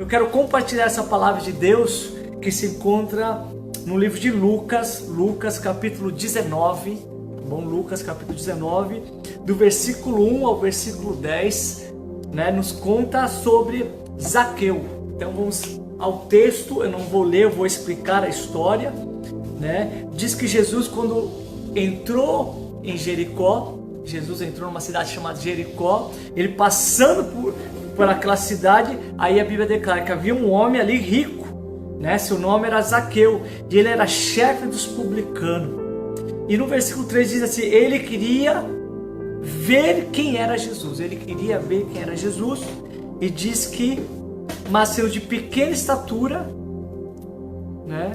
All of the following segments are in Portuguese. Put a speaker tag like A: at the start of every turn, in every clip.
A: Eu quero compartilhar essa palavra de Deus que se encontra no livro de Lucas, Lucas capítulo 19, tá bom? Lucas capítulo 19, do versículo 1 ao versículo 10, né? Nos conta sobre Zaqueu. Então vamos ao texto, eu não vou ler, eu vou explicar a história, né? Diz que Jesus, quando entrou em Jericó, Jesus entrou numa cidade chamada Jericó, ele passando por aquela cidade, aí a Bíblia declara que havia um homem ali rico, né? Seu nome era Zaqueu, e ele era chefe dos publicanos. E no versículo 3 diz assim, ele queria ver quem era Jesus, e diz que, mas sendo de pequena estatura, né?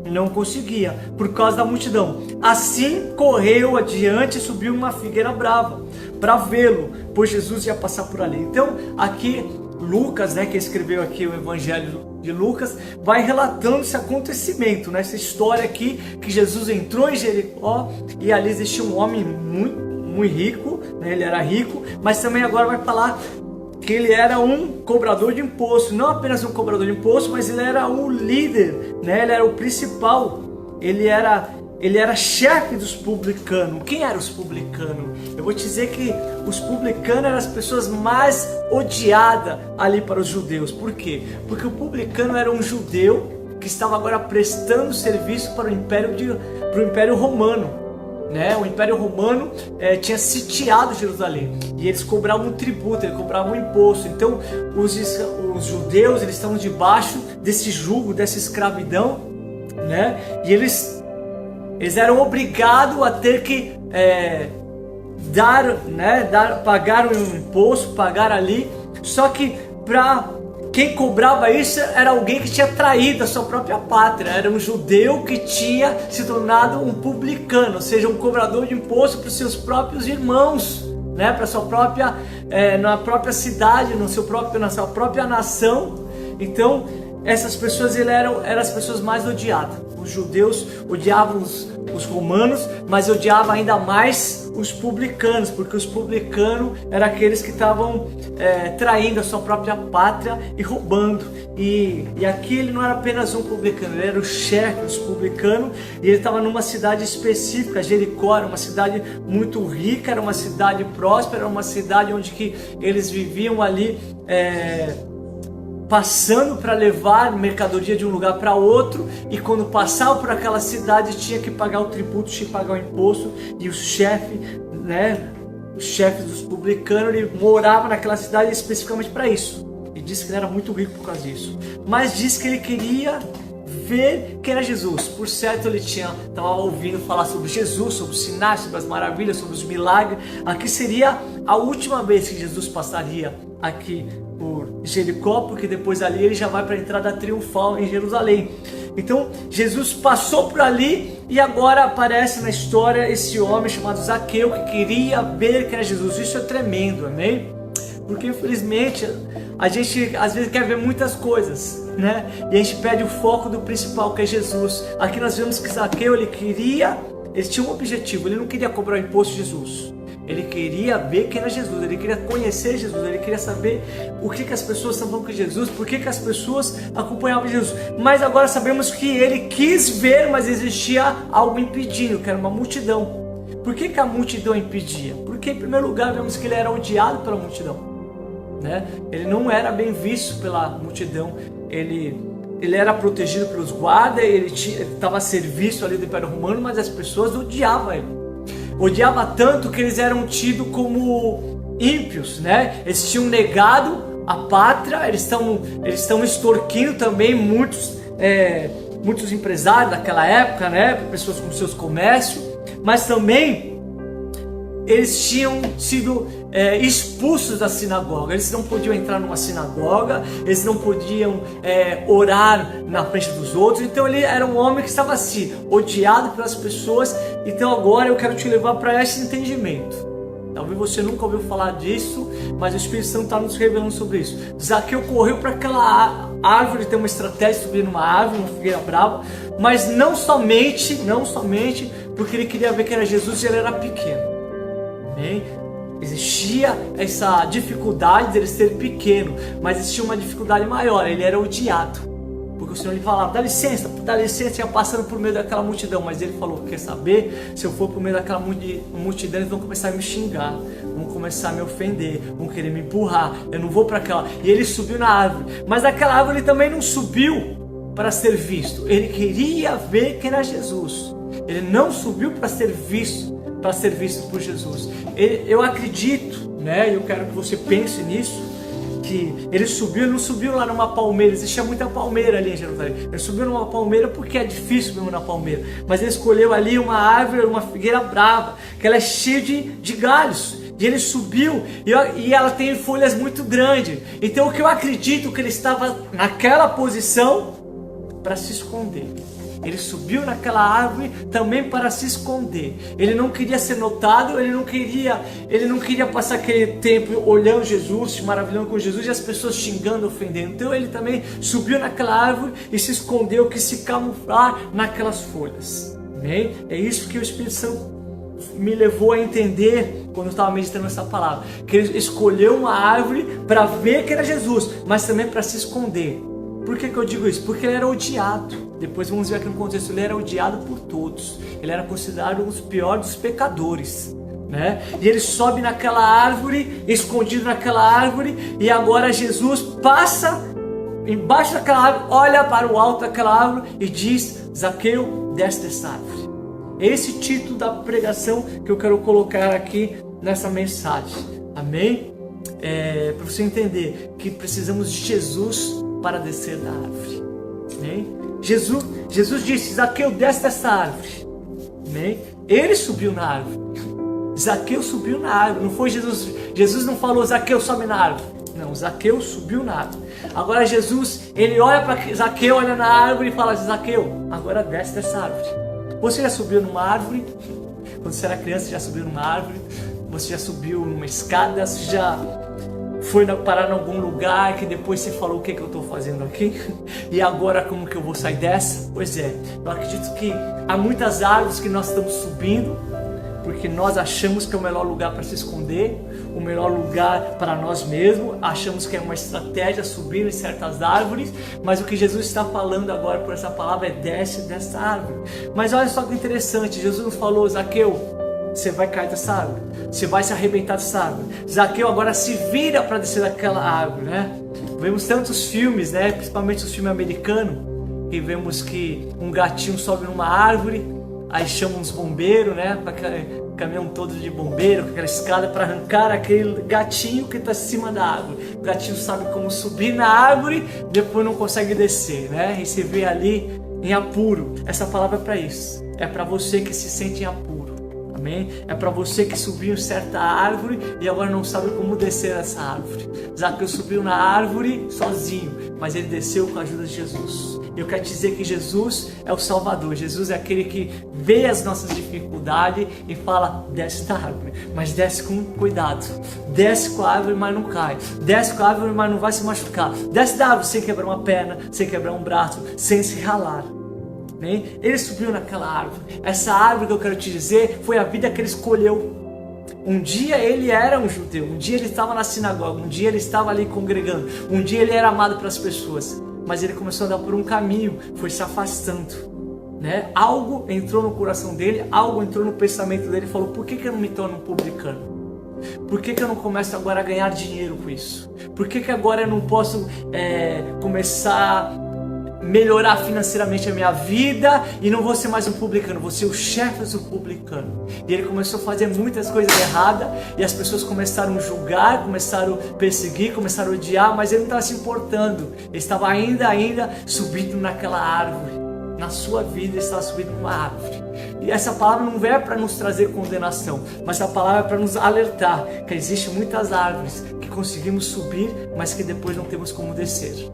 A: Não conseguia, por causa da multidão. Assim correu adiante e subiu uma figueira brava para vê-lo, pois Jesus ia passar por ali. Então aqui Lucas, né, que escreveu aqui o Evangelho de Lucas, vai relatando esse acontecimento, né, essa história aqui, que Jesus entrou em Jericó e ali existia um homem muito rico, né, ele era rico, mas também agora vai falar que ele era um cobrador de imposto, não apenas um cobrador de imposto, mas ele era o líder, né? Ele era o principal, ele era chefe dos publicanos. Quem eram os publicanos? Eu vou te dizer que os publicanos eram as pessoas mais odiadas ali para os judeus. Por quê? Porque o publicano era um judeu que estava agora prestando serviço para o Império Romano. Né? O Império Romano tinha sitiado Jerusalém e eles cobravam um tributo, eles cobravam um imposto. Então os judeus, eles estavam debaixo desse jugo, dessa escravidão, né? E eles eram obrigados a ter que pagar um imposto, pagar ali. Só que para quem cobrava isso era alguém que tinha traído a sua própria pátria, era um judeu que tinha se tornado um publicano, ou seja, um cobrador de imposto para os seus próprios irmãos, né? Para sua própria, na própria cidade, na sua própria nação. Então essas pessoas eram as pessoas mais odiadas. Os judeus odiavam os romanos, mas odiavam ainda mais os publicanos, porque os publicanos eram aqueles que estavam traindo a sua própria pátria e roubando. E aqui ele não era apenas um publicano, ele era o chefe dos publicanos, e ele estava numa cidade específica. Jericó era uma cidade muito rica, era uma cidade próspera, era uma cidade onde que eles viviam ali passando para levar mercadoria de um lugar para outro, e quando passava por aquela cidade tinha que pagar o tributo, tinha que pagar o imposto, e o chefe, né, os chefes dos publicanos, ele morava naquela cidade especificamente para isso. E disse que ele era muito rico por causa disso, mas disse que ele queria ver quem era Jesus. Por certo, ele estava ouvindo falar sobre Jesus, sobre os sinais, sobre as maravilhas, sobre os milagres. Aqui seria a última vez que Jesus passaria aqui por Jericó, porque depois ali ele já vai para a entrada triunfal em Jerusalém. Então Jesus passou por ali e agora aparece na história esse homem chamado Zaqueu, que queria ver quem era Jesus. Isso é tremendo, amém? Porque infelizmente a gente às vezes quer ver muitas coisas, né? E a gente perde o foco do principal, que é Jesus. Aqui nós vemos que Zaqueu, ele tinha um objetivo, ele não queria cobrar o imposto de Jesus. Ele queria ver quem era Jesus, ele queria conhecer Jesus, ele queria saber o que as pessoas estavam falando com Jesus, por que as pessoas acompanhavam Jesus. Mas agora sabemos que ele quis ver, mas existia algo impedindo, que era uma multidão. Por que a multidão impedia? Porque em primeiro lugar vemos que ele era odiado pela multidão, né? Ele não era bem visto pela multidão, ele era protegido pelos guardas, ele estava a serviço ali do Império Romano, mas as pessoas odiavam ele. Odiava tanto que eles eram tidos como ímpios, né? Eles tinham negado a pátria, eles estão extorquindo também muitos empresários daquela época, né? Pessoas com seus comércios, mas também eles tinham sido expulsos da sinagoga. Eles não podiam entrar numa sinagoga, eles não podiam orar na frente dos outros. Então ele era um homem que estava assim, odiado pelas pessoas. Então agora eu quero te levar para esse entendimento. Talvez você nunca ouviu falar disso, mas o Espírito Santo está nos revelando sobre isso. Zaqueu correu para aquela árvore, tem uma estratégia de subir numa árvore, uma figueira brava, mas não somente porque ele queria ver que era Jesus e ele era pequeno. Amém? Existia essa dificuldade dele ser pequeno, mas existia uma dificuldade maior, ele era odiado. Porque o Senhor lhe falava, dá licença, ia passando por meio daquela multidão. Mas ele falou, quer saber? Se eu for por meio daquela multidão, eles vão começar a me xingar, vão começar a me ofender, vão querer me empurrar, eu não vou para aquela. E ele subiu na árvore, mas daquela árvore ele também não subiu para ser visto, ele queria ver quem era Jesus. Ele não subiu para ser visto por Jesus. Eu acredito, né? Eu quero que você pense nisso, que ele não subiu lá numa palmeira, existia muita palmeira ali em Jerusalém. Ele subiu numa palmeira porque é difícil mesmo na palmeira, mas ele escolheu ali uma árvore, uma figueira brava, que ela é cheia de galhos. E ele subiu e ela tem folhas muito grandes. Então o que eu acredito que ele estava naquela posição para se esconder. Ele subiu naquela árvore também para se esconder. Ele não queria ser notado, ele não queria passar aquele tempo olhando Jesus, se maravilhando com Jesus e as pessoas xingando, ofendendo. Então ele também subiu naquela árvore e se escondeu, quis se camuflar naquelas folhas. Amém? É isso que o Espírito Santo me levou a entender quando eu estava meditando essa palavra. Que ele escolheu uma árvore para ver que era Jesus, mas também para se esconder. Por que eu digo isso? Porque ele era odiado. Depois vamos ver aqui no contexto, ele era odiado por todos. Ele era considerado um dos piores dos pecadores, né? E ele sobe naquela árvore, escondido naquela árvore, e agora Jesus passa embaixo daquela árvore, olha para o alto daquela árvore e diz, Zaqueu, desce dessa árvore. Esse é o título da pregação que eu quero colocar aqui nessa mensagem. Amém? Para você entender que precisamos de Jesus para descer da árvore. Amém? Jesus disse, Zaqueu, desce dessa árvore. Amém? Ele subiu na árvore. Zaqueu subiu na árvore. Não foi Jesus. Jesus não falou, Zaqueu, sobe na árvore. Não, Zaqueu subiu na árvore. Agora Jesus, ele olha para Zaqueu, olha na árvore e fala, Zaqueu, agora desce dessa árvore. Você já subiu numa árvore? Quando você era criança, você já subiu numa árvore? Você já subiu numa escada? Você já foi parar em algum lugar que depois você falou, o que eu estou fazendo aqui? E agora como que eu vou sair dessa? Pois é, eu acredito que há muitas árvores que nós estamos subindo, porque nós achamos que é o melhor lugar para se esconder, o melhor lugar para nós mesmos, achamos que é uma estratégia subir em certas árvores, mas o que Jesus está falando agora por essa palavra é desce dessa árvore. Mas olha só que interessante, Jesus não falou, Zaqueu, você vai cair dessa árvore, você vai se arrebentar dessa árvore. Zaqueu agora se vira para descer daquela árvore, né? Vemos tantos filmes, né? Principalmente os filmes americanos, e vemos que um gatinho sobe numa árvore, aí chamam os bombeiros, né? Com aquele caminhão todo de bombeiro, com aquela escada para arrancar aquele gatinho que está acima da árvore. O gatinho sabe como subir na árvore, depois não consegue descer, né? E se vê ali em apuro. Essa palavra é para isso. É para você que se sente em apuro. Amém? É para você que subiu em certa árvore e agora não sabe como descer essa árvore. Zaqueu subiu na árvore sozinho, mas ele desceu com a ajuda de Jesus. Eu quero te dizer que Jesus é o Salvador. Jesus é aquele que vê as nossas dificuldades e fala, desce da árvore, mas desce com cuidado. Desce com a árvore, mas não cai. Desce com a árvore, mas não vai se machucar. Desce da árvore sem quebrar uma perna, sem quebrar um braço, sem se ralar. Ele subiu naquela árvore. Essa árvore que eu quero te dizer foi a vida que ele escolheu. Um dia ele era um judeu, um dia ele estava na sinagoga, um dia ele estava ali congregando, um dia ele era amado pelas pessoas, mas ele começou a andar por um caminho, foi se afastando, né? Algo entrou no coração dele, algo entrou no pensamento dele e falou, por que eu não me torno um publicano? Por que eu não começo agora a ganhar dinheiro com isso? Por que agora eu não posso começar melhorar financeiramente a minha vida e não vou ser mais um publicano, vou ser o chefe do publicano? E ele começou a fazer muitas coisas erradas e as pessoas começaram a julgar, começaram a perseguir, começaram a odiar, mas ele não estava se importando. Ele estava ainda subindo naquela árvore. Na sua vida ele estava subindo numa árvore. E essa palavra não é para nos trazer condenação, mas essa palavra é para nos alertar que existem muitas árvores que conseguimos subir, mas que depois não temos como descer.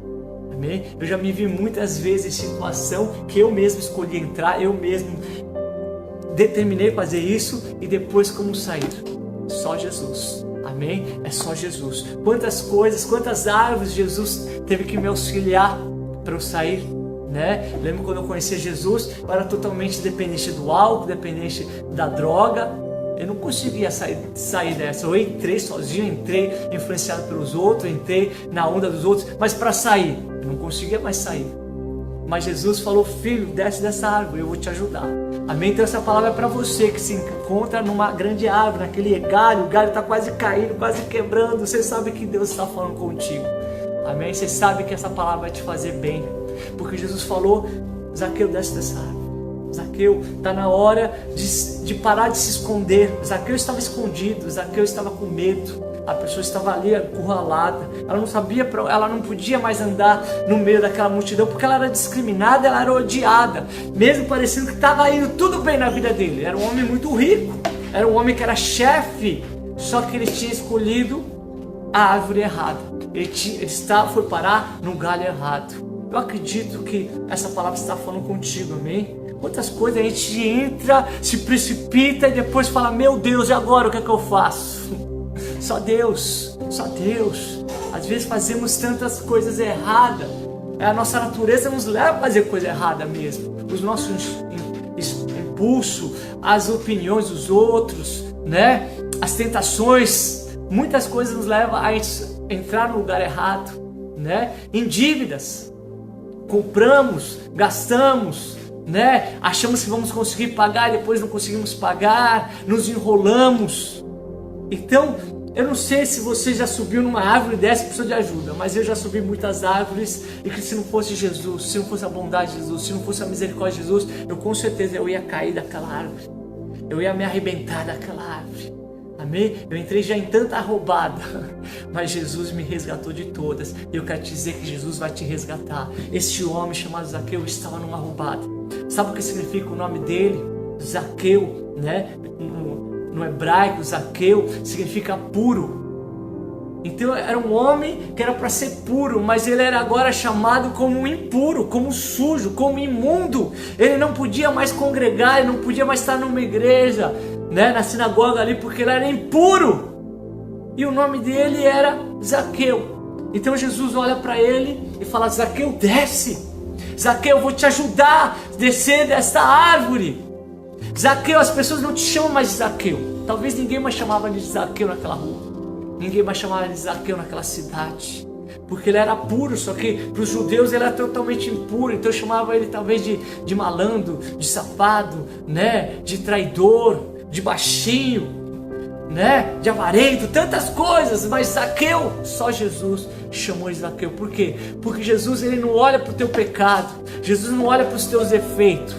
A: Amém? Eu já me vi muitas vezes em situação que eu mesmo escolhi entrar, eu mesmo determinei fazer isso e depois como sair? Só Jesus. Amém? É só Jesus. Quantas coisas, quantas árvores Jesus teve que me auxiliar para eu sair, né? Lembro quando eu conheci Jesus, eu era totalmente dependente do álcool, dependente da droga. Eu não conseguia sair dessa. Eu entrei sozinho, entrei influenciado pelos outros, entrei na onda dos outros, mas para sair, eu não conseguia mais sair. Mas Jesus falou: filho, desce dessa árvore, eu vou te ajudar. Amém? Então essa palavra é para você que se encontra numa grande árvore, naquele galho, o galho está quase caindo, quase quebrando. Você sabe que Deus está falando contigo. Amém? Você sabe que essa palavra vai te fazer bem. Porque Jesus falou: Zaqueu, desce dessa árvore. Zaqueu, está na hora de parar de se esconder. Zaqueu estava escondido, Zaqueu estava com medo. A pessoa estava ali encurralada. Ela não sabia, ela não podia mais andar no meio daquela multidão, porque ela era discriminada, ela era odiada. Mesmo parecendo que estava indo tudo bem na vida dele. Era um homem muito rico, era um homem que era chefe, só que ele tinha escolhido a árvore errada. Ele foi parar no galho errado. Eu acredito que essa palavra está falando contigo, amém? Quantas coisas a gente entra, se precipita e depois fala: meu Deus, e agora o que é que eu faço? Só Deus, só Deus. Às vezes fazemos tantas coisas erradas. A nossa natureza nos leva a fazer coisa errada mesmo. Os nossos impulsos, as opiniões dos outros, né? As tentações, muitas coisas nos levam a entrar no lugar errado, né? Em dívidas. Compramos, gastamos, né? Achamos que vamos conseguir pagar e depois não conseguimos pagar, nos enrolamos. Então, eu não sei se você já subiu numa árvore dessa e precisou de ajuda, mas eu já subi muitas árvores e que se não fosse Jesus, se não fosse a bondade de Jesus, se não fosse a misericórdia de Jesus, eu com certeza eu ia cair daquela árvore, eu ia me arrebentar daquela árvore. Amém? Eu entrei já em tanta roubada, mas Jesus me resgatou de todas. E eu quero te dizer que Jesus vai te resgatar. Este homem chamado Zaqueu estava numa roubada. Sabe o que significa o nome dele? Zaqueu, né? No hebraico, Zaqueu significa puro. Então era um homem que era para ser puro, mas ele era agora chamado como impuro, como sujo, como imundo. Ele não podia mais congregar, ele não podia mais estar numa igreja, né, na sinagoga ali, porque ele era impuro. E o nome dele era Zaqueu. Então Jesus olha para ele e fala: Zaqueu, desce. Zaqueu, eu vou te ajudar a descer desta árvore. Zaqueu, as pessoas não te chamam mais de Zaqueu. Talvez ninguém mais chamava de Zaqueu naquela rua. Ninguém mais chamava de Zaqueu naquela cidade. Porque ele era puro, só que para os judeus ele era totalmente impuro. Então chamava ele talvez de malandro, de safado, né? De traidor, de baixinho, né? De avarento, tantas coisas. Mas Zaqueu, só Jesus chamou de Zaqueu. Por quê? Porque Jesus, ele não olha para o teu pecado. Jesus não olha para os teus defeitos.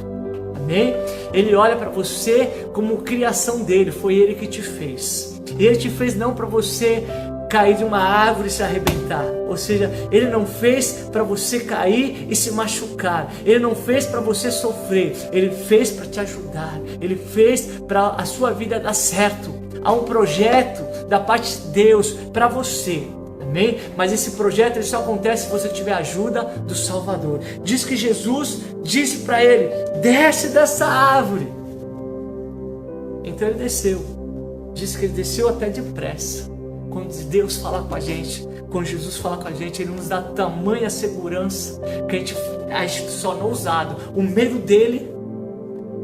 A: Amém? Ele olha para você como criação dele. Foi ele que te fez. E ele te fez não para você cair de uma árvore e se arrebentar. Ou seja, ele não fez para você cair e se machucar. Ele não fez para você sofrer. Ele fez para te ajudar. Ele fez para a sua vida dar certo. Há um projeto da parte de Deus para você. Amém? Mas esse projeto ele só acontece se você tiver a ajuda do Salvador. Diz que Jesus disse para ele: desce dessa árvore. Então ele desceu. Diz que ele desceu até depressa. Quando Deus fala com a gente, quando Jesus fala com a gente, ele nos dá tamanha segurança que a gente só não ousado. O medo dele,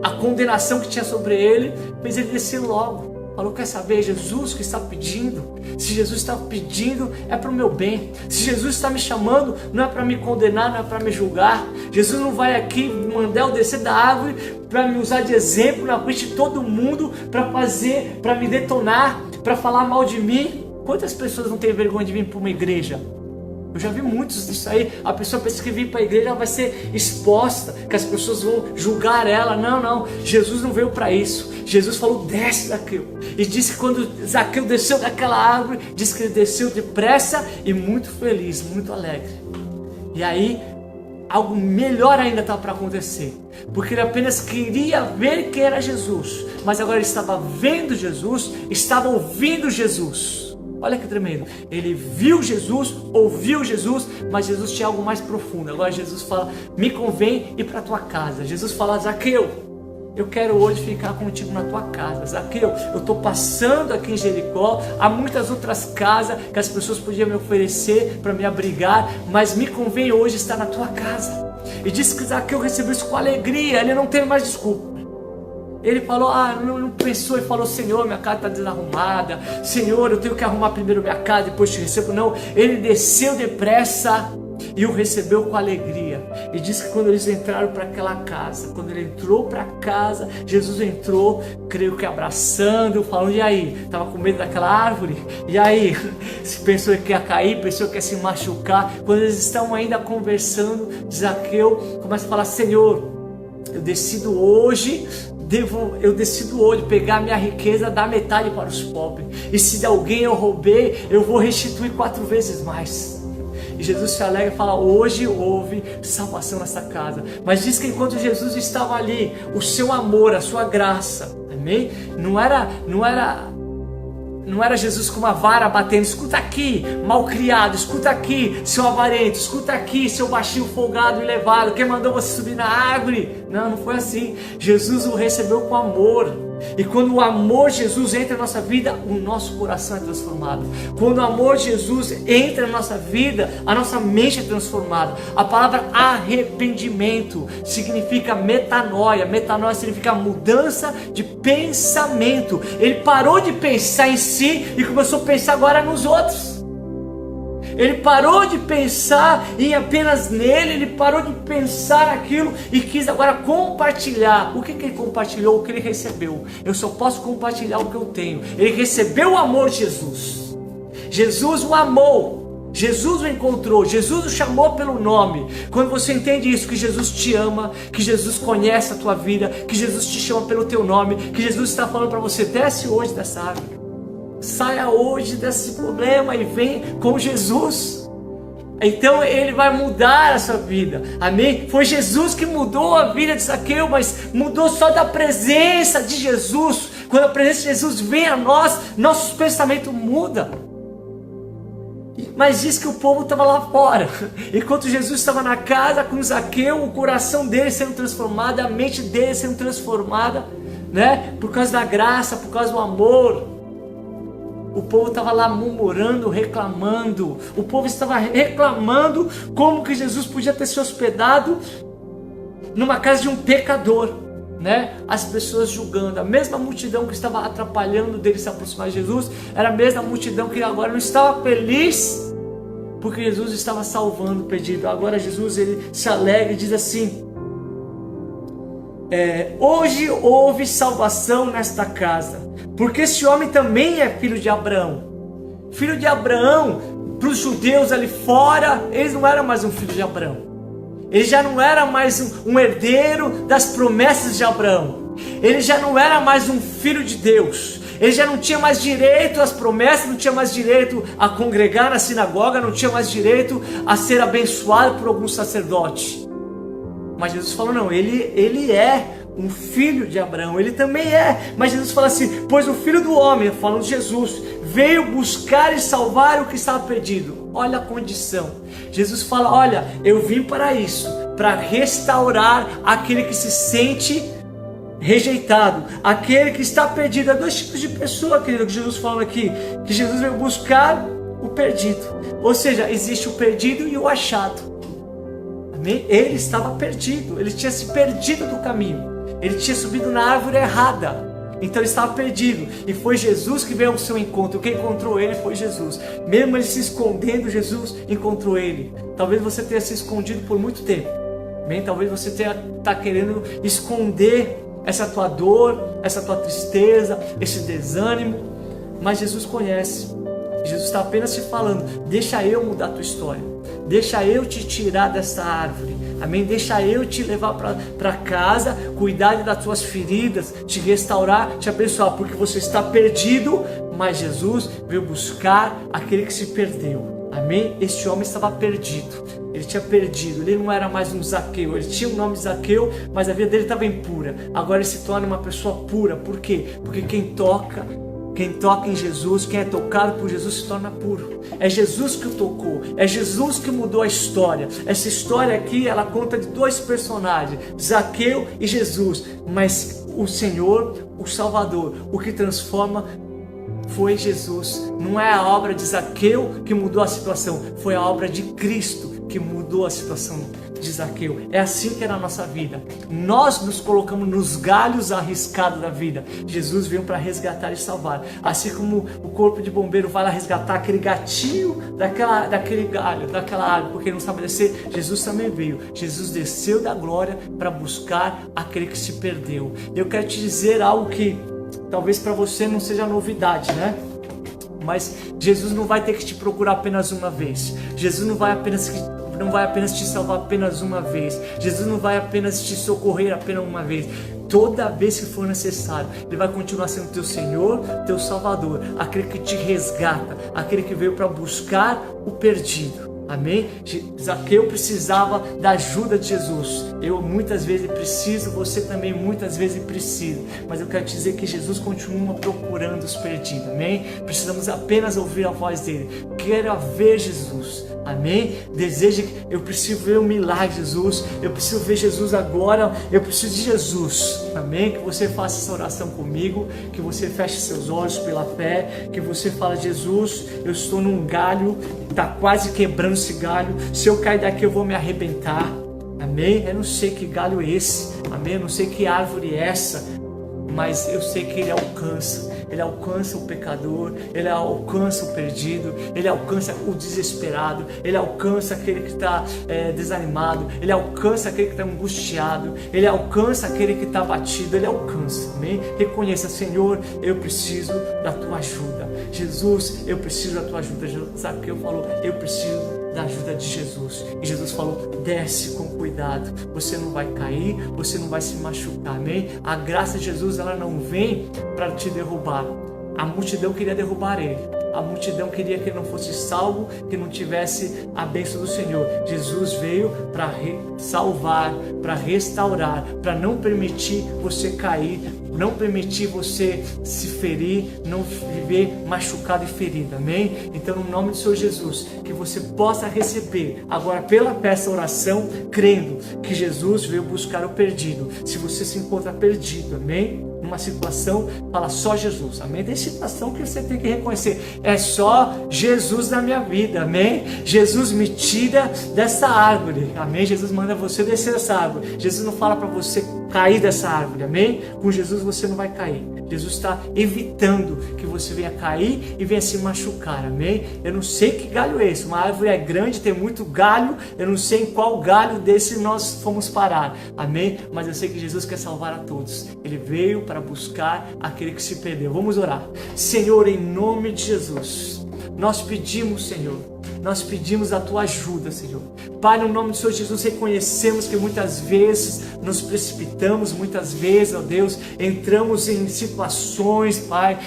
A: a condenação que tinha sobre ele, fez ele descer logo. Falou: quer saber, Jesus que está pedindo? Se Jesus está pedindo, é para o meu bem. Se Jesus está me chamando, não é para me condenar, não é para me julgar. Jesus não vai aqui mandar eu descer da árvore para me usar de exemplo na frente de todo mundo, para me detonar, para falar mal de mim. Quantas pessoas não têm vergonha de vir para uma igreja? Eu já vi muitos disso aí. A pessoa pensa que vir para a igreja ela vai ser exposta, que as pessoas vão julgar ela. Não, não. Jesus não veio para isso. Jesus falou: desce, Zaqueu. E disse que quando Zaqueu desceu daquela árvore, disse que ele desceu depressa e muito feliz, muito alegre. E aí, algo melhor ainda estava para acontecer. Porque ele apenas queria ver quem era Jesus. Mas agora ele estava vendo Jesus, estava ouvindo Jesus. Olha que tremendo. Ele viu Jesus, ouviu Jesus, mas Jesus tinha algo mais profundo. Agora Jesus fala: me convém ir para a tua casa. Jesus fala: Zaqueu, eu quero hoje ficar contigo na tua casa. Zaqueu, eu estou passando aqui em Jericó. Há muitas outras casas que as pessoas podiam me oferecer para me abrigar, mas me convém hoje estar na tua casa. E disse que Zaqueu recebeu isso com alegria. Ele não teve mais desculpa. Ele falou, não pensou e falou, Senhor, minha casa está desarrumada, Senhor, eu tenho que arrumar primeiro minha casa, depois te recebo. Não, ele desceu depressa e o recebeu com alegria. E diz que quando eles entraram para aquela casa, quando ele entrou para casa, Jesus entrou, creio que abraçando, falando, e aí? Estava com medo daquela árvore? E aí? Se pensou que ia cair, pensou que ia se machucar. Quando eles estão ainda conversando, Zaqueu começa a falar, Senhor, eu decido hoje pegar minha riqueza, dar metade para os pobres. E se de alguém eu roubei, eu vou restituir 4 vezes mais. E Jesus se alegra e fala, hoje houve salvação nessa casa. Mas diz que enquanto Jesus estava ali, o seu amor, a sua graça, amém? Não era Jesus com uma vara batendo, escuta aqui, malcriado, escuta aqui, seu avarento, escuta aqui, seu baixinho folgado e levado, quem mandou você subir na árvore? Não foi assim. Jesus o recebeu com amor. E quando o amor de Jesus entra na nossa vida, o nosso coração é transformado. Quando o amor de Jesus entra na nossa vida, a nossa mente é transformada. A palavra arrependimento significa metanoia. Metanoia significa mudança de pensamento. Ele parou de pensar em si e começou a pensar agora nos outros. Ele parou de pensar em apenas nele, ele parou de pensar aquilo e quis agora compartilhar. O que ele compartilhou? O que ele recebeu. Eu só posso compartilhar o que eu tenho. Ele recebeu o amor de Jesus. Jesus o amou. Jesus o encontrou. Jesus o chamou pelo nome. Quando você entende isso, que Jesus te ama, que Jesus conhece a tua vida, que Jesus te chama pelo teu nome, que Jesus está falando para você, desce hoje dessa árvore. Saia hoje desse problema e vem com Jesus. Então ele vai mudar a sua vida, amém? Foi Jesus que mudou a vida de Zaqueu, mas mudou só da presença de Jesus. Quando a presença de Jesus vem a nós, nossos pensamentos mudam. Mas diz que o povo estava lá fora. Enquanto Jesus estava na casa com Zaqueu, o coração dele sendo transformado, a mente dele sendo transformada, né? Por causa da graça, por causa do amor. O povo estava lá murmurando, reclamando. O povo estava reclamando como que Jesus podia ter se hospedado numa casa de um pecador, né? As pessoas julgando. A mesma multidão que estava atrapalhando dele se aproximar de Jesus era a mesma multidão que agora não estava feliz porque Jesus estava salvando o perdido. Agora Jesus ele se alegra e diz assim: hoje houve salvação nesta casa, porque esse homem também é filho de Abraão. Filho de Abraão, para os judeus ali fora, ele não era mais um filho de Abraão. Ele já não era mais um herdeiro das promessas de Abraão. Ele já não era mais um filho de Deus. Ele já não tinha mais direito às promessas, não tinha mais direito a congregar na sinagoga, não tinha mais direito a ser abençoado por algum sacerdote. Mas Jesus falou, não, ele é um filho de Abraão, ele também é. Mas Jesus fala assim, pois o Filho do Homem, falando de Jesus, veio buscar e salvar o que estava perdido. Olha a condição. Jesus fala, olha, eu vim para isso, para restaurar aquele que se sente rejeitado, aquele que está perdido. Há 2 tipos de pessoa, querido, que Jesus fala aqui, que Jesus veio buscar o perdido. Ou seja, existe o perdido e o achado. Amém? Ele estava perdido, ele tinha se perdido do caminho. Ele tinha subido na árvore errada, então ele estava perdido. E foi Jesus que veio ao seu encontro. Quem encontrou ele foi Jesus. Mesmo ele se escondendo, Jesus encontrou ele. Talvez você tenha se escondido por muito tempo. Bem, talvez você está querendo esconder essa tua dor, essa tua tristeza, esse desânimo. Mas Jesus conhece. Jesus está apenas te falando, deixa eu mudar a tua história. Deixa eu te tirar dessa árvore. Amém? Deixa eu te levar para casa, cuidar das tuas feridas, te restaurar, te abençoar, porque você está perdido, mas Jesus veio buscar aquele que se perdeu. Amém? Este homem estava perdido. Ele tinha perdido, ele não era mais um Zaqueu. Ele tinha o nome de Zaqueu, mas a vida dele estava impura. Agora ele se torna uma pessoa pura. Por quê? Porque quem toca em Jesus, quem é tocado por Jesus se torna puro. É Jesus que o tocou, é Jesus que mudou a história. Essa história aqui, ela conta de 2 personagens, Zaqueu e Jesus. Mas o Senhor, o Salvador, o que transforma foi Jesus. Não é a obra de Zaqueu que mudou a situação, foi a obra de Cristo que mudou a situação de Zaqueu. É assim que é na nossa vida. Nós nos colocamos nos galhos arriscados da vida. Jesus veio para resgatar e salvar. Assim como o corpo de bombeiro vai lá resgatar aquele gatinho daquele galho, daquela árvore, porque não sabe descer, Jesus também veio. Jesus desceu da glória para buscar aquele que se perdeu. Eu quero te dizer algo que talvez para você não seja novidade, né? Mas Jesus não vai ter que te procurar apenas uma vez. Jesus não vai apenas te salvar apenas uma vez. Jesus não vai apenas te socorrer apenas uma vez. Toda vez que for necessário, Ele vai continuar sendo teu Senhor, teu Salvador, aquele que te resgata, aquele que veio para buscar o perdido. Amém? Zaqueu precisava da ajuda de Jesus. Eu muitas vezes preciso, você também muitas vezes precisa. Mas eu quero te dizer que Jesus continua procurando os perdidos. Amém? Precisamos apenas ouvir a voz dele. Quero ver Jesus. Amém? Eu preciso ver um milagre, Jesus. Eu preciso ver Jesus agora. Eu preciso de Jesus. Amém? Que você faça essa oração comigo. Que você feche seus olhos pela fé. Que você fale: Jesus, eu estou num galho. Está quase quebrando esse galho. Se eu cair daqui eu vou me arrebentar. Amém? Eu não sei que galho é esse. Amém? Eu não sei que árvore é essa. Mas eu sei que Ele alcança. Ele alcança o pecador, Ele alcança o perdido, Ele alcança o desesperado, Ele alcança aquele que está desanimado, Ele alcança aquele que está angustiado, Ele alcança aquele que está abatido, Ele alcança, amém? Reconheça: Senhor, eu preciso da Tua ajuda. Jesus, eu preciso da Tua ajuda. Sabe o que eu falo? Eu preciso da ajuda de Jesus. E Jesus falou: desce com cuidado, você não vai cair, você não vai se machucar, amém? A graça de Jesus, ela não vem para te derrubar. A multidão queria derrubar ele. A multidão queria que ele não fosse salvo, que não tivesse a bênção do Senhor. Jesus veio para salvar, para restaurar, para não permitir você cair, não permitir você se ferir, não viver machucado e ferido, amém? Então, no nome do Senhor Jesus, que você possa receber agora pela fé essa oração, crendo que Jesus veio buscar o perdido. Se você se encontra perdido, amém? Numa situação, fala: só Jesus, amém? Tem situação que você tem que reconhecer: é só Jesus na minha vida, amém? Jesus me tira dessa árvore, amém? Jesus manda você descer dessa árvore. Jesus não fala para você cair dessa árvore, amém? Com Jesus você não vai cair. Jesus está evitando que você venha cair e venha se machucar, amém? Eu não sei que galho é esse. Uma árvore é grande, tem muito galho. Eu não sei em qual galho desse nós fomos parar, amém? Mas eu sei que Jesus quer salvar a todos. Ele veio para buscar aquele que se perdeu. Vamos orar. Senhor, em nome de Jesus, nós pedimos, Senhor, nós pedimos a Tua ajuda, Senhor. Pai, no nome do Senhor Jesus, reconhecemos que muitas vezes nos precipitamos, muitas vezes, ó Deus, entramos em situações, Pai,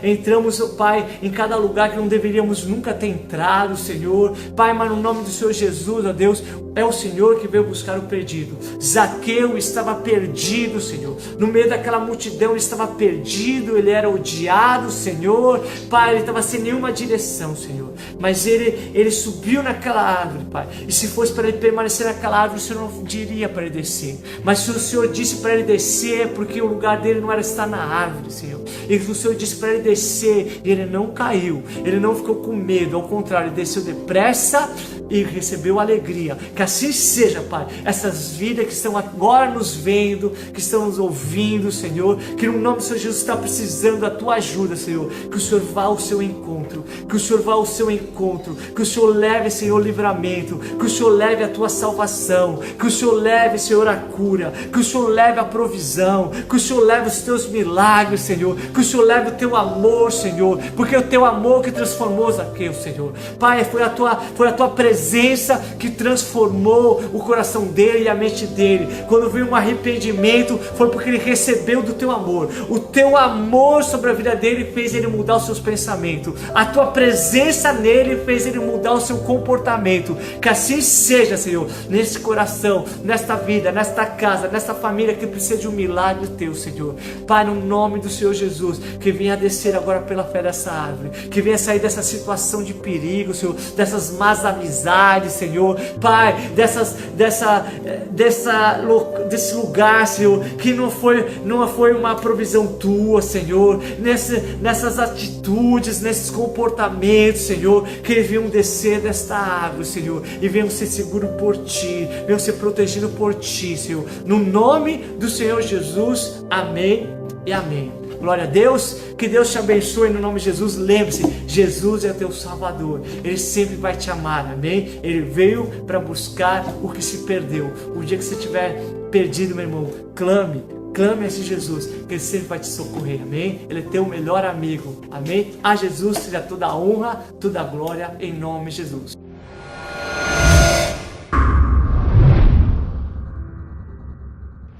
A: entramos, ó Pai, em cada lugar que não deveríamos nunca ter entrado, Senhor. Pai, mas no nome do Senhor Jesus, ó Deus, é o Senhor que veio buscar o perdido. Zaqueu estava perdido, Senhor. No meio daquela multidão ele estava perdido, ele era odiado, Senhor. Pai, ele estava sem nenhuma direção, Senhor. Mas ele subiu naquela árvore, Pai. E se fosse para ele permanecer naquela árvore, o Senhor não diria para ele descer. Mas se o Senhor disse para ele descer, é porque o lugar dele não era estar na árvore, Senhor. E o Senhor disse para ele descer, e ele não caiu. Ele não ficou com medo, ao contrário, ele desceu depressa e recebeu alegria. Que assim seja, Pai. Essas vidas que estão agora nos vendo, que estão nos ouvindo, Senhor, que no nome do Senhor Jesus está precisando da Tua ajuda, Senhor. Que o Senhor vá ao seu encontro, que o Senhor vá ao seu encontro, que o Senhor leve, Senhor, livramento, que o Senhor leve a Tua salvação, que o Senhor leve, Senhor, a cura, que o Senhor leve a provisão, que o Senhor leve os Teus milagres, Senhor, que o Senhor leve o Teu amor, Senhor, porque é o Teu amor que transformou Zaqueu, Senhor. Pai, foi a Tua presença que transformou o coração dele e a mente dele. Quando veio um arrependimento, foi porque ele recebeu do Teu amor. O Teu amor sobre a vida dele fez ele mudar os seus pensamentos. A Tua presença nele fez ele mudar o seu comportamento. Que assim seja, Senhor, nesse coração, nesta vida, nesta casa, nesta família que precisa de um milagre Teu, Senhor. Pai, no nome do Senhor Jesus, que venha descer agora pela fé dessa árvore, que venha sair dessa situação de perigo, Senhor, dessas más amizades, Senhor. Pai, desse lugar, Senhor, que não foi uma provisão Tua, Senhor, nessas atitudes, nesses comportamentos, Senhor, que eles venham descer desta água, Senhor, e venham ser seguros por Ti, venham ser protegidos por Ti, Senhor. No nome do Senhor Jesus, amém e amém. Glória a Deus, que Deus te abençoe no nome de Jesus. Lembre-se, Jesus é teu Salvador, Ele sempre vai te amar, amém? Ele veio para buscar o que se perdeu. O dia que você estiver perdido, meu irmão, clame a esse Jesus, que Ele sempre vai te socorrer, amém? Ele é teu melhor amigo, amém? A Jesus seja toda a honra, toda a glória, em nome de Jesus.